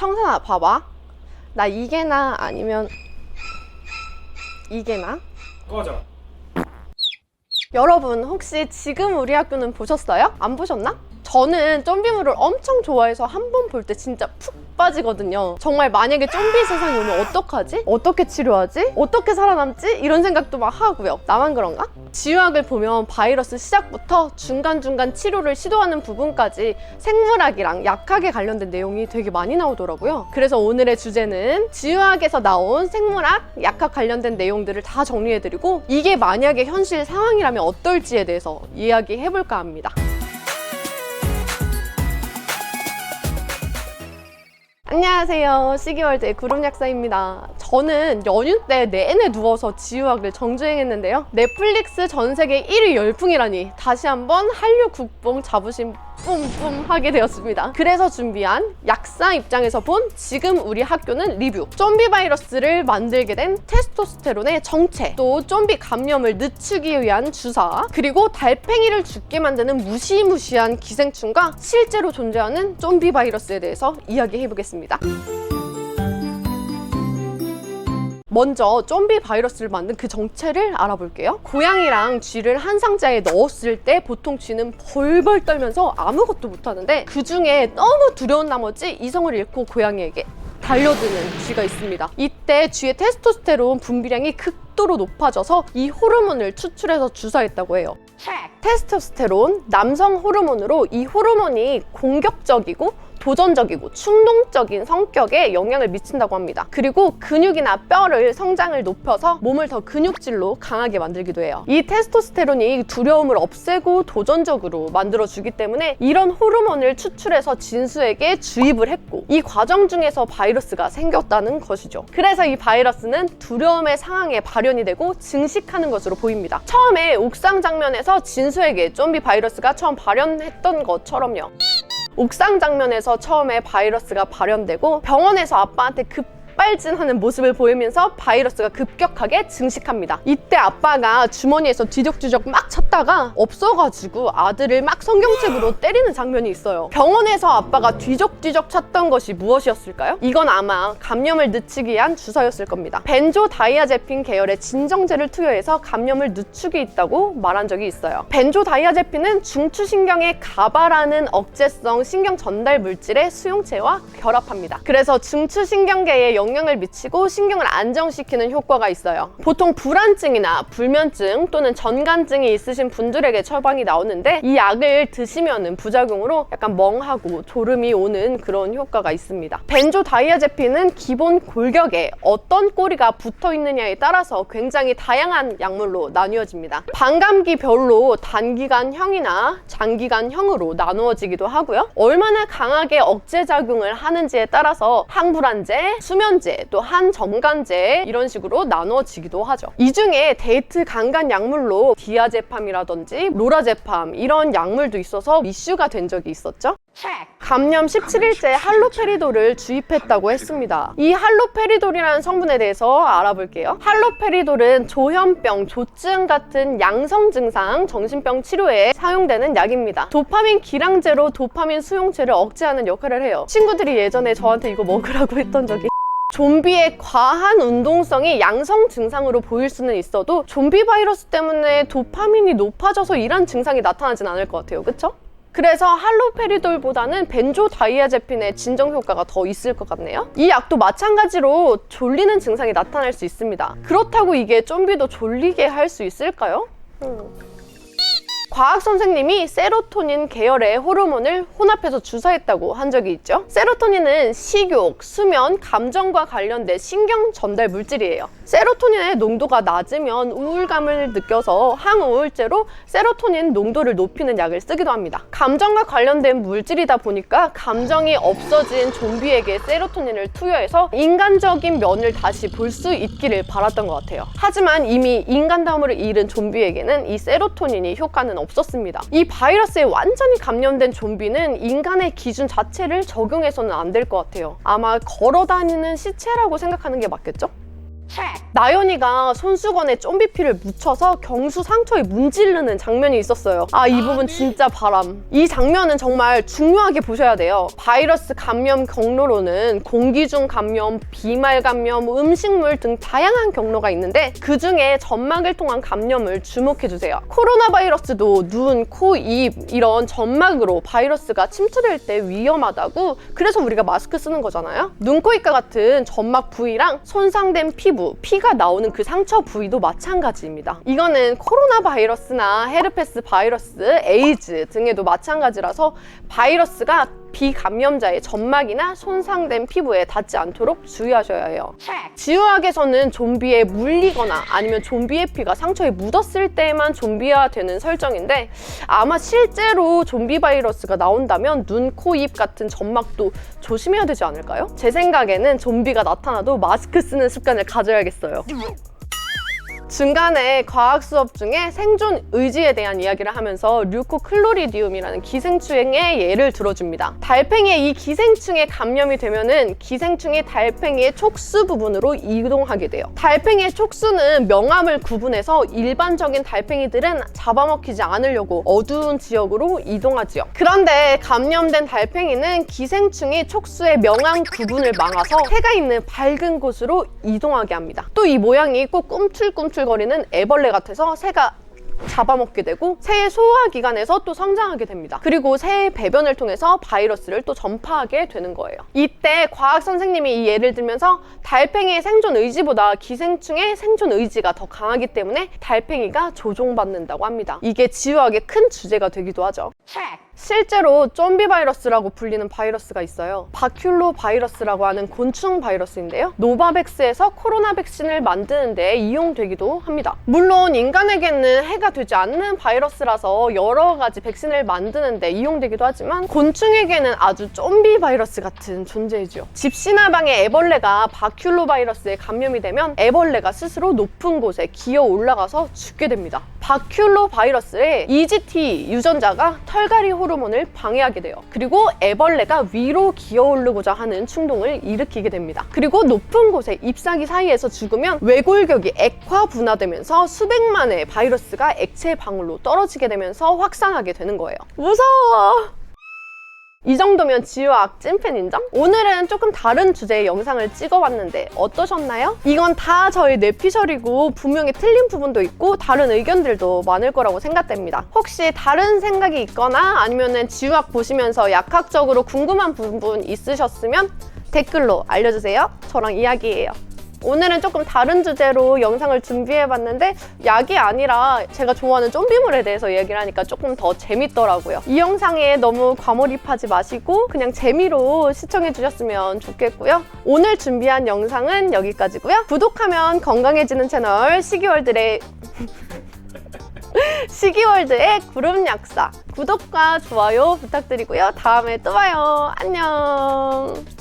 청산아, 봐봐. 나 이게 나 아니면 이게 나? 꺼져. 여러분, 혹시 지금 우리 학교는 보셨어요? 안 보셨나? 저는 좀비물을 엄청 좋아해서 한 번 볼 때 진짜 푹 빠지거든요. 정말 만약에 좀비 세상이 오면 어떡하지? 어떻게 치료하지? 어떻게 살아남지? 이런 생각도 막 하고요. 나만 그런가? 지유학을 보면 바이러스 시작부터 중간중간 치료를 시도하는 부분까지 생물학이랑 약학에 관련된 내용이 되게 많이 나오더라고요. 그래서 오늘의 주제는 지유학에서 나온 생물학, 약학 관련된 내용들을 다 정리해드리고 이게 만약에 현실 상황이라면 어떨지에 대해서 이야기해볼까 합니다. 안녕하세요. 시기월드의 구름약사입니다. 저는 연휴 때 내내 누워서 지유학을 정주행했는데요. 넷플릭스 전 세계 1위 열풍이라니 다시 한번 한류 국뽕 자부심 뿜뿜 하게 되었습니다. 그래서 준비한 약사 입장에서 본 지금 우리 학교는 리뷰, 좀비 바이러스를 만들게 된 테스토스테론의 정체, 또 좀비 감염을 늦추기 위한 주사, 그리고 달팽이를 죽게 만드는 무시무시한 기생충과 실제로 존재하는 좀비 바이러스에 대해서 이야기해보겠습니다. 먼저 좀비 바이러스를 만든 그 정체를 알아볼게요. 고양이랑 쥐를 한 상자에 넣었을 때 보통 쥐는 벌벌 떨면서 아무것도 못하는데 그 중에 너무 두려운 나머지 이성을 잃고 고양이에게 달려드는 쥐가 있습니다. 이때 쥐의 테스토스테론 분비량이 극도로 높아져서 이 호르몬을 추출해서 주사했다고 해요. 테스토스테론, 남성 호르몬으로 이 호르몬이 공격적이고 도전적이고 충동적인 성격에 영향을 미친다고 합니다. 그리고 근육이나 뼈를 성장을 높여서 몸을 더 근육질로 강하게 만들기도 해요. 이 테스토스테론이 두려움을 없애고 도전적으로 만들어주기 때문에 이런 호르몬을 추출해서 진수에게 주입을 했고 이 과정 중에서 바이러스가 생겼다는 것이죠. 그래서 이 바이러스는 두려움의 상황에 발현이 되고 증식하는 것으로 보입니다. 처음에 옥상 장면에서 진수에게 좀비 바이러스가 처음 발현했던 것처럼요. 옥상 장면에서 처음에 바이러스가 발현되고 병원에서 아빠한테 급발진하는 모습을 보이면서 바이러스가 급격하게 증식합니다. 이때 아빠가 주머니에서 뒤적뒤적 막 찾다가 없어가지고 아들을 막 성경책으로 때리는 장면이 있어요. 병원에서 아빠가 뒤적뒤적 찾던 것이 무엇이었을까요? 이건 아마 감염을 늦추기 위한 주사였을 겁니다. 벤조다이아제핀 계열의 진정제를 투여해서 감염을 늦추기 있다고 말한 적이 있어요. 벤조다이아제핀은 중추신경의 가바라는 억제성 신경 전달 물질의 수용체와 결합합니다. 그래서 중추신경계에 영향을 미치고 신경을 안정시키는 효과가 있어요. 보통 불안증이나 불면증 또는 전간증이 있으신 분들에게 처방이 나오는데 이 약을 드시면은 부작용으로 약간 멍하고 졸음이 오는 그런 효과가 있습니다. 벤조다이아제핀은 기본 골격에 어떤 꼬리가 붙어 있느냐에 따라서 굉장히 다양한 약물로 나뉘어집니다. 반감기별로 단기간형이나 장기간형으로 나누어지기도 하고요. 얼마나 강하게 억제 작용을 하는지에 따라서 항불안제, 수면제, 또 한정간제 이런 식으로 나눠지기도 하죠. 이 중에 데이트 강간 약물로 디아제팜이라든지 로라제팜 이런 약물도 있어서 이슈가 된 적이 있었죠. 감염 17일째 할로페리돌을 주입했다고 했습니다. 이 할로페리돌이라는 성분에 대해서 알아볼게요. 할로페리돌은 조현병, 조증 같은 양성 증상 정신병 치료에 사용되는 약입니다. 도파민 기량제로 도파민 수용체를 억제하는 역할을 해요. 친구들이 예전에 저한테 이거 먹으라고 했던 적이 좀비의 과한 운동성이 양성 증상으로 보일 수는 있어도 좀비 바이러스 때문에 도파민이 높아져서 이런 증상이 나타나진 않을 것 같아요. 그쵸? 그래서 할로페리돌보다는 벤조다이아제핀의 진정 효과가 더 있을 것 같네요. 이 약도 마찬가지로 졸리는 증상이 나타날 수 있습니다. 그렇다고 이게 좀비도 졸리게 할 수 있을까요? 과학 선생님이 세로토닌 계열의 호르몬을 혼합해서 주사했다고 한 적이 있죠. 세로토닌은 식욕, 수면, 감정과 관련된 신경 전달 물질이에요. 세로토닌의 농도가 낮으면 우울감을 느껴서 항우울제로 세로토닌 농도를 높이는 약을 쓰기도 합니다. 감정과 관련된 물질이다 보니까 감정이 없어진 좀비에게 세로토닌을 투여해서 인간적인 면을 다시 볼 수 있기를 바랐던 것 같아요. 하지만 이미 인간다움을 잃은 좀비에게는 이 세로토닌이 효과는 없었습니다. 이 바이러스에 완전히 감염된 좀비는 인간의 기준 자체를 적용해서는 안 될 것 같아요. 아마 걸어다니는 시체라고 생각하는 게 맞겠죠? 나연이가 손수건에 좀비피를 묻혀서 경수 상처에 문지르는 장면이 있었어요. 이 부분 진짜 바람. 이 장면은 정말 중요하게 보셔야 돼요. 바이러스 감염 경로로는 공기 중 감염, 비말 감염, 음식물 등 다양한 경로가 있는데 그 중에 점막을 통한 감염을 주목해주세요. 코로나 바이러스도 눈, 코, 입 이런 점막으로 바이러스가 침투될 때 위험하다고 그래서 우리가 마스크 쓰는 거잖아요. 눈, 코, 입과 같은 점막 부위랑 손상된 피부, 피가 나오는 그 상처 부위도 마찬가지입니다. 이거는 코로나 바이러스나 헤르페스 바이러스, 에이즈 등에도 마찬가지라서 바이러스가 비감염자의 점막이나 손상된 피부에 닿지 않도록 주의하셔야 해요. 지우학에서는 좀비에 물리거나 아니면 좀비의 피가 상처에 묻었을 때만 좀비화 되는 설정인데 아마 실제로 좀비 바이러스가 나온다면 눈, 코, 입 같은 점막도 조심해야 되지 않을까요? 제 생각에는 좀비가 나타나도 마스크 쓰는 습관을 가져야겠어요. 중간에 과학 수업 중에 생존 의지에 대한 이야기를 하면서 류코클로리디움이라는 기생충의 예를 들어줍니다. 달팽이의 이 기생충에 감염이 되면은 기생충이 달팽이의 촉수 부분으로 이동하게 돼요. 달팽이의 촉수는 명암을 구분해서 일반적인 달팽이들은 잡아먹히지 않으려고 어두운 지역으로 이동하지요. 그런데 감염된 달팽이는 기생충이 촉수의 명암 구분을 막아서 새가 있는 밝은 곳으로 이동하게 합니다. 또 이 모양이 꼭 꿈틀꿈틀거리는 애벌레 같아서 새가 잡아먹게 되고 새의 소화기관에서 또 성장하게 됩니다. 그리고 새의 배변을 통해서 바이러스를 또 전파하게 되는 거예요. 이때 과학 선생님이 이 예를 들면서 달팽이의 생존 의지보다 기생충의 생존 의지가 더 강하기 때문에 달팽이가 조종받는다고 합니다. 이게 지우학의 큰 주제가 되기도 하죠. 실제로 좀비 바이러스라고 불리는 바이러스가 있어요. 바큘로 바이러스라고 하는 곤충 바이러스인데요. 노바백스에서 코로나 백신을 만드는 데 이용되기도 합니다. 물론 인간에게는 해가 되지 않는 바이러스라서 여러 가지 백신을 만드는 데 이용되기도 하지만 곤충에게는 아주 좀비 바이러스 같은 존재이죠. 집시나방의 애벌레가 바큘로 바이러스에 감염이 되면 애벌레가 스스로 높은 곳에 기어 올라가서 죽게 됩니다. 바큘로 바이러스의 EGT 유전자가 털갈이 호르몬을 방해하게 돼요. 그리고 애벌레가 위로 기어오르고자 하는 충동을 일으키게 됩니다. 그리고 높은 곳에 잎사귀 사이에서 죽으면 외골격이 액화 분화되면서 수백만의 바이러스가 액체 방울로 떨어지게 되면서 확산하게 되는 거예요. 무서워! 이 정도면 지우학 찐팬 인정? 오늘은 조금 다른 주제의 영상을 찍어봤는데 어떠셨나요? 이건 다 저의 뇌피셜이고 분명히 틀린 부분도 있고 다른 의견들도 많을 거라고 생각됩니다. 혹시 다른 생각이 있거나 아니면은 지우학 보시면서 약학적으로 궁금한 부분 있으셨으면 댓글로 알려주세요. 저랑 이야기해요. 오늘은 조금 다른 주제로 영상을 준비해봤는데 약이 아니라 제가 좋아하는 좀비물에 대해서 얘기를 하니까 조금 더 재밌더라고요. 이 영상에 너무 과몰입하지 마시고 그냥 재미로 시청해주셨으면 좋겠고요. 오늘 준비한 영상은 여기까지고요. 구독하면 건강해지는 채널 시기월드의 시기월드의 구름 약사 구독과 좋아요 부탁드리고요. 다음에 또 봐요. 안녕.